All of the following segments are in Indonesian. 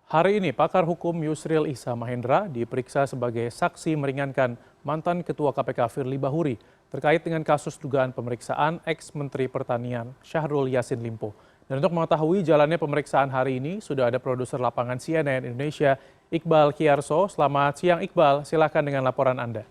Hari ini, pakar hukum Yusril Iza Mahendra diperiksa sebagai saksi meringankan mantan Ketua KPK Firly Bahuri terkait dengan kasus dugaan pemeriksaan ex-Menteri Pertanian Syahrul Yassin Limpo. Dan untuk mengetahui jalannya pemeriksaan hari ini, sudah ada produser lapangan CNN Indonesia, Iqbal Kiarso. Selamat siang Iqbal, silakan dengan laporan Anda.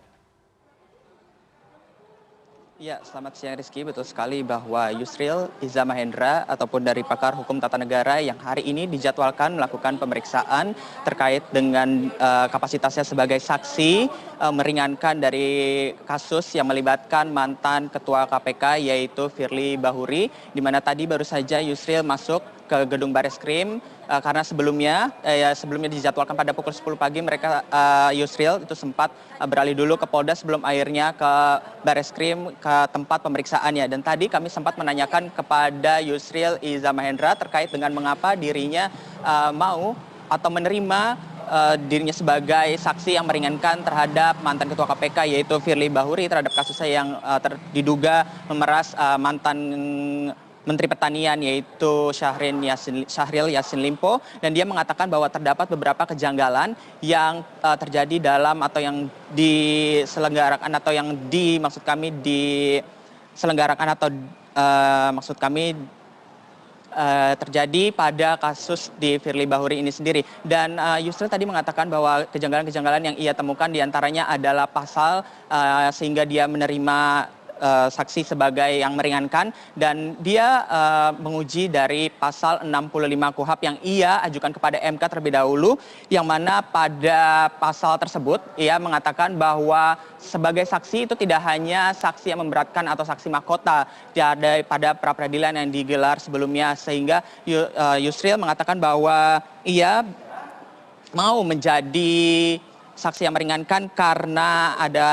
Ya, selamat siang Rizky. Betul sekali bahwa Yusril Iza Mahendra ataupun dari pakar hukum tata negara yang hari ini dijadwalkan melakukan pemeriksaan terkait dengan kapasitasnya sebagai saksi meringankan dari kasus yang melibatkan mantan Ketua KPK yaitu Firly Bahuri, di mana tadi baru saja Yusril masuk ke gedung Bareskrim karena sebelumnya dijadwalkan pada pukul 10 pagi Yusril itu sempat beralih dulu ke Polda sebelum akhirnya ke Bareskrim ke tempat pemeriksaannya. Dan tadi kami sempat menanyakan kepada Yusril Iza Mahendra terkait dengan mengapa dirinya mau atau menerima dirinya sebagai saksi yang meringankan terhadap mantan Ketua KPK yaitu Firly Bahuri terhadap kasusnya yang diduga memeras mantan Menteri Pertanian yaitu Syahrul Yassin Limpo, dan dia mengatakan bahwa terdapat beberapa kejanggalan yang terjadi dalam atau yang diselenggarakan atau yang terjadi pada kasus di Firly Bahuri ini sendiri. Dan Yusril tadi mengatakan bahwa kejanggalan-kejanggalan yang ia temukan diantaranya adalah pasal sehingga dia menerima saksi sebagai yang meringankan, dan dia menguji dari pasal 65 KUHP yang ia ajukan kepada MK terlebih dahulu, yang mana pada pasal tersebut ia mengatakan bahwa sebagai saksi itu tidak hanya saksi yang memberatkan atau saksi mahkota pada pra peradilan yang digelar sebelumnya, sehingga Yusril mengatakan bahwa ia mau menjadi saksi yang meringankan karena ada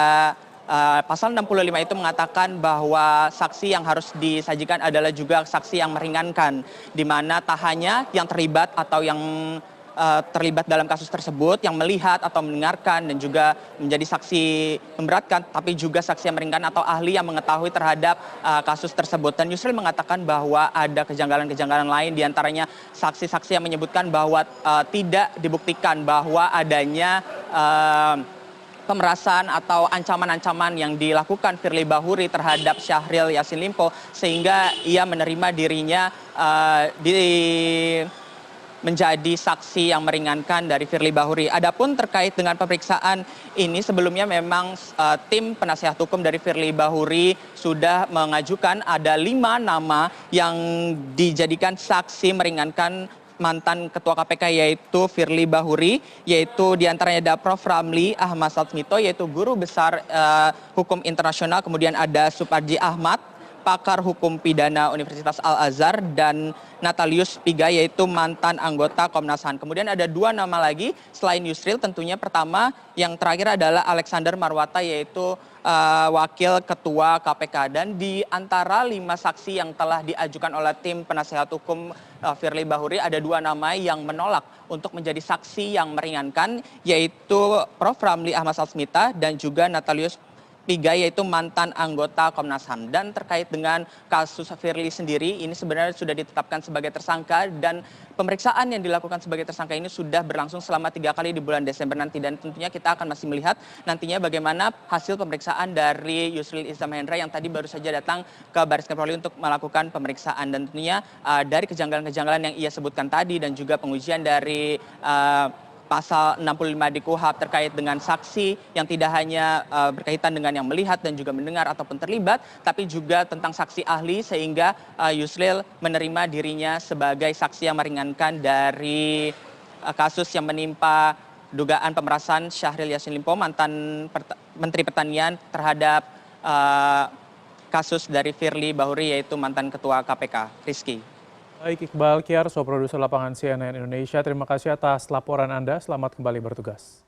pasal 65 itu mengatakan bahwa saksi yang harus disajikan adalah juga saksi yang meringankan, di mana tak hanya yang terlibat atau yang terlibat dalam kasus tersebut yang melihat atau mendengarkan dan juga menjadi saksi memberatkan, tapi juga saksi yang meringankan atau ahli yang mengetahui terhadap kasus tersebut. Dan Yusril mengatakan bahwa ada kejanggalan-kejanggalan lain, diantaranya saksi-saksi yang menyebutkan bahwa tidak dibuktikan bahwa adanya pemerasan atau ancaman-ancaman yang dilakukan Firly Bahuri terhadap Syahrul Yassin Limpo, sehingga ia menerima dirinya menjadi saksi yang meringankan dari Firly Bahuri. Adapun terkait dengan pemeriksaan ini, sebelumnya memang tim penasihat hukum dari Firly Bahuri sudah mengajukan ada 5 nama yang dijadikan saksi meringankan mantan Ketua KPK yaitu Firly Bahuri, yaitu diantaranya ada Prof. Ramli Ahmad Satmito yaitu guru besar hukum internasional, kemudian ada Suparji Ahmad, pakar hukum pidana Universitas Al-Azhar, dan Natalius Piga yaitu mantan anggota Komnas HAM. Kemudian ada 2 nama lagi selain Yusril, tentunya pertama yang terakhir adalah Alexander Marwata yaitu wakil ketua KPK. Dan di antara 5 saksi yang telah diajukan oleh tim penasehat hukum Firly Bahuri, ada 2 nama yang menolak untuk menjadi saksi yang meringankan, yaitu Prof. Ramli Ahmad Satmito dan juga Natalius Piga yaitu mantan anggota Komnas HAM. Dan terkait dengan kasus Firly sendiri, ini sebenarnya sudah ditetapkan sebagai tersangka, dan pemeriksaan yang dilakukan sebagai tersangka ini sudah berlangsung selama 3 kali di bulan Desember nanti. Dan tentunya kita akan masih melihat nantinya bagaimana hasil pemeriksaan dari Yusril Iza Mahendra yang tadi baru saja datang ke Bareskrim Polri untuk melakukan pemeriksaan. Dan tentunya dari kejanggalan-kejanggalan yang ia sebutkan tadi dan juga pengujian dari pasal 65 di KUHP terkait dengan saksi yang tidak hanya berkaitan dengan yang melihat dan juga mendengar ataupun terlibat, tapi juga tentang saksi ahli, sehingga Yusril menerima dirinya sebagai saksi yang meringankan dari kasus yang menimpa dugaan pemerasan Syahrul Yassin Limpo, mantan Menteri Pertanian, terhadap kasus dari Firly Bahuri yaitu mantan Ketua KPK. Rizky. Baik, Iqbal Kiarso, produser lapangan CNN Indonesia. Terima kasih atas laporan Anda. Selamat kembali bertugas.